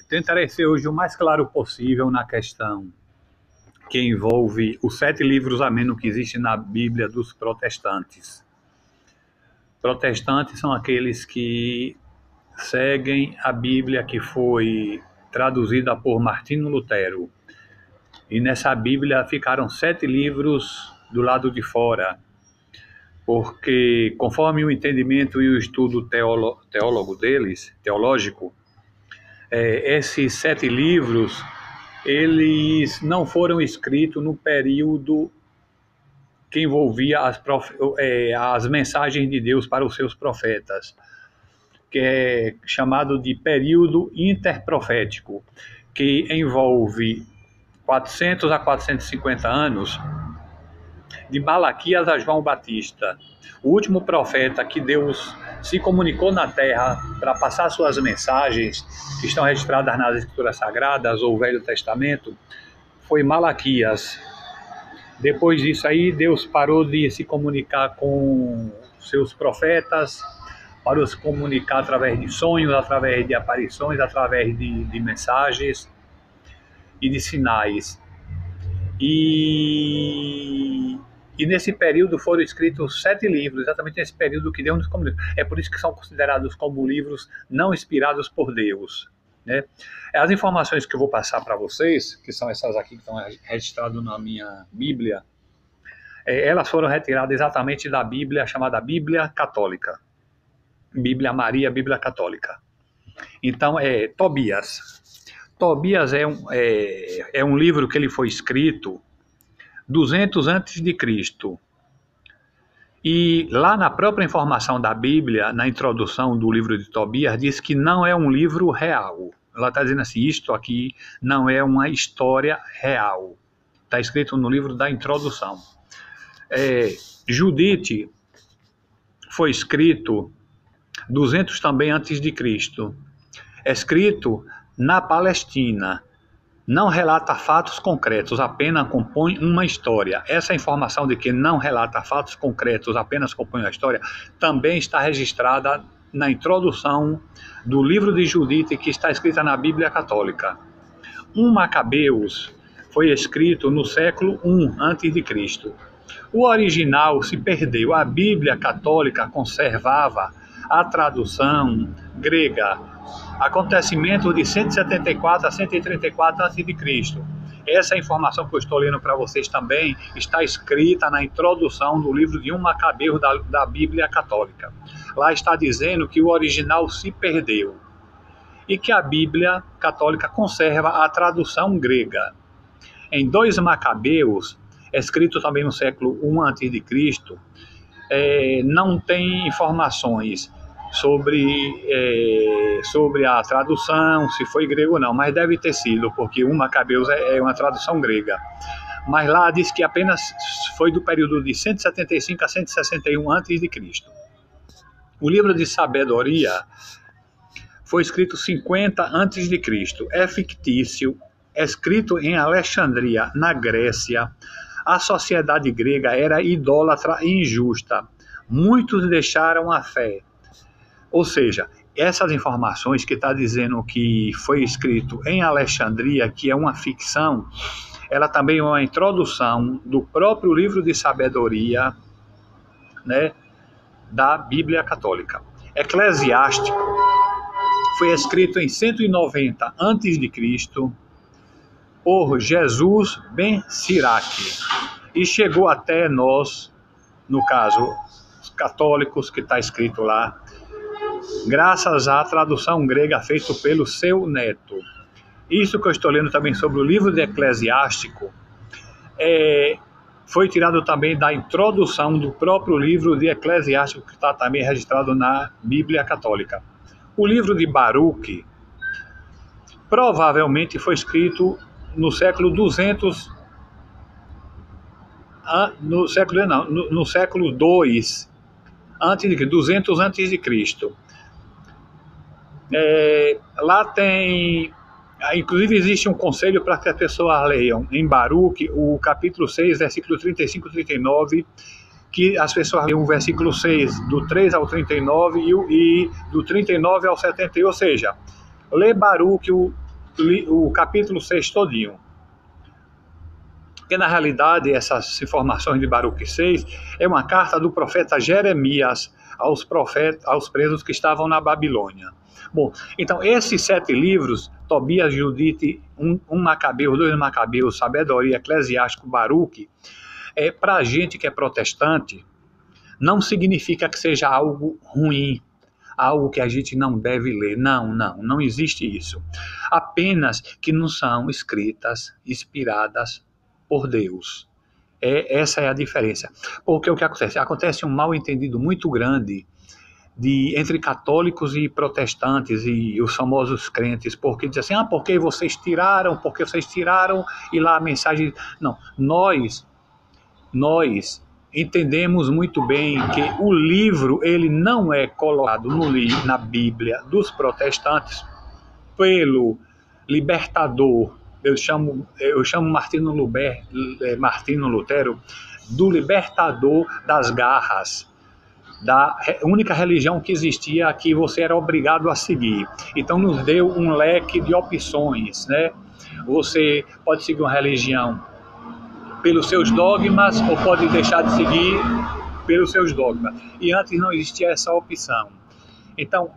Tentarei ser hoje o mais claro possível na questão que envolve os 7 livros a menos que existem na Bíblia dos protestantes. Protestantes são aqueles que seguem a Bíblia que foi traduzida por Martinho Lutero. E nessa Bíblia ficaram 7 livros do lado de fora, porque conforme o entendimento e o estudo teológico, esses 7 livros, eles não foram escritos no período que envolvia as mensagens de Deus para os seus profetas, que é chamado de período interprofético, que envolve 400 a 450 anos, de Malaquias a João Batista, o último profeta que Deus se comunicou na terra para passar suas mensagens, que estão registradas nas Escrituras Sagradas ou Velho Testamento, foi Malaquias. Depois disso aí, Deus parou de se comunicar com seus profetas, parou de se comunicar através de sonhos, através de aparições, através de mensagens e de sinais. E nesse período foram escritos 7 livros, exatamente nesse período que Deus nos comunicou. É por isso que são considerados como livros não inspirados por Deus, né? As informações que eu vou passar para vocês, que são essas aqui que estão registradas na minha Bíblia, elas foram retiradas exatamente da Bíblia chamada Bíblia Católica. Bíblia Maria, Bíblia Católica. Então, Tobias. Tobias é um livro que ele foi escrito 200 antes de Cristo. E lá na própria informação da Bíblia, na introdução do livro de Tobias, diz que não é um livro real. Ela está dizendo assim, isto aqui não é uma história real. Está escrito no livro da introdução. Judite foi escrito 200 também antes de Cristo. É escrito na Palestina. Não relata fatos concretos, apenas compõe uma história. Essa informação de que não relata fatos concretos, apenas compõe uma história, também está registrada na introdução do livro de Judite, que está escrita na Bíblia Católica. Macabeus foi escrito no século I a.C. O original se perdeu. A Bíblia Católica conservava a tradução grega. Acontecimento de 174 a 134 a.C. Essa informação que eu estou lendo para vocês também está escrita na introdução do livro de Macabeus da Bíblia Católica. Lá está dizendo que o original se perdeu e que a Bíblia Católica conserva a tradução grega. Em 2 Macabeus, escrito também no século I a.C., não tem informações sobre a tradução, se foi grego ou não, mas deve ter sido, porque Macabeus é uma tradução grega. Mas lá diz que apenas foi do período de 175 a 161 a.C. O livro de Sabedoria foi escrito 50 a.C. É fictício, escrito em Alexandria, na Grécia. A sociedade grega era idólatra e injusta. Muitos deixaram a fé. Ou seja, essas informações que está dizendo que foi escrito em Alexandria, que é uma ficção, ela também é uma introdução do próprio livro de Sabedoria, né, da Bíblia Católica. Eclesiástico foi escrito em 190 a.C. por Jesus ben Siraque e chegou até nós, no caso, os católicos, que está escrito lá, graças à tradução grega feita pelo seu neto. Isso que eu estou lendo também sobre o livro de Eclesiástico foi tirado também da introdução do próprio livro de Eclesiástico, que está também registrado na Bíblia Católica. O livro de Baruque provavelmente foi escrito no século 200, no século 2 antes de 200 a.C. Lá tem, inclusive existe um conselho para que as pessoas leiam em Baruque o capítulo 6, versículo 35 e 39, que as pessoas leiam o versículo 6 do 3 ao 39 e do 39 ao 71, ou seja, Lê Baruque o capítulo 6 todinho. Porque, na realidade, essas informações de Baruque 6 é uma carta do profeta Jeremias aos presos que estavam na Babilônia. Bom, então, esses 7 livros, Tobias, Judite, um Macabeu, 2 Macabeus, Sabedoria, Eclesiástico, Baruque, para a gente que é protestante, não significa que seja algo ruim, algo que a gente não deve ler. Não existe isso. Apenas que não são escritas, inspiradas por Deus. Essa é a diferença. Porque o que acontece? Acontece um mal-entendido muito grande entre católicos e protestantes e os famosos crentes, porque dizem assim, porque vocês tiraram, e lá a mensagem... Não, nós entendemos muito bem que o livro ele não é colocado na Bíblia dos protestantes pelo libertador. Eu chamo Martinho Lutero do libertador das garras, da única religião que existia que você era obrigado a seguir. Então nos deu um leque de opções, né? Você pode seguir uma religião pelos seus dogmas ou pode deixar de seguir pelos seus dogmas. E antes não existia essa opção. Então,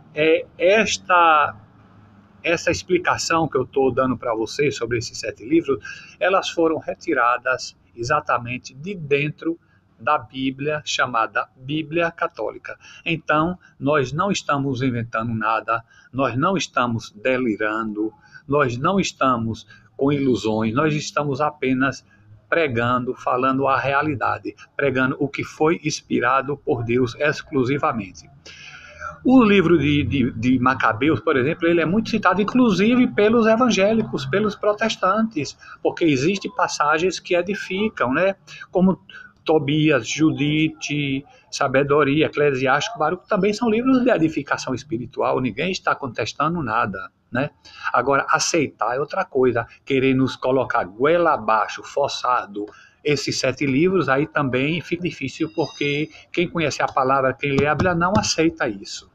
essa explicação que eu estou dando para vocês sobre esses 7 livros, elas foram retiradas exatamente de dentro da Bíblia, chamada Bíblia Católica. Então, nós não estamos inventando nada, nós não estamos delirando, nós não estamos com ilusões, nós estamos apenas pregando, falando a realidade, pregando o que foi inspirado por Deus exclusivamente. O livro de Macabeus, por exemplo, ele é muito citado, inclusive pelos evangélicos, pelos protestantes, porque existem passagens que edificam, né? Como Tobias, Judite, Sabedoria, Eclesiástico, Baruque, também são livros de edificação espiritual, ninguém está contestando nada, né? Agora, aceitar é outra coisa, querer nos colocar goela abaixo, forçado, esses 7 livros, aí também fica difícil, porque quem conhece a palavra, quem lê a Bíblia, não aceita isso.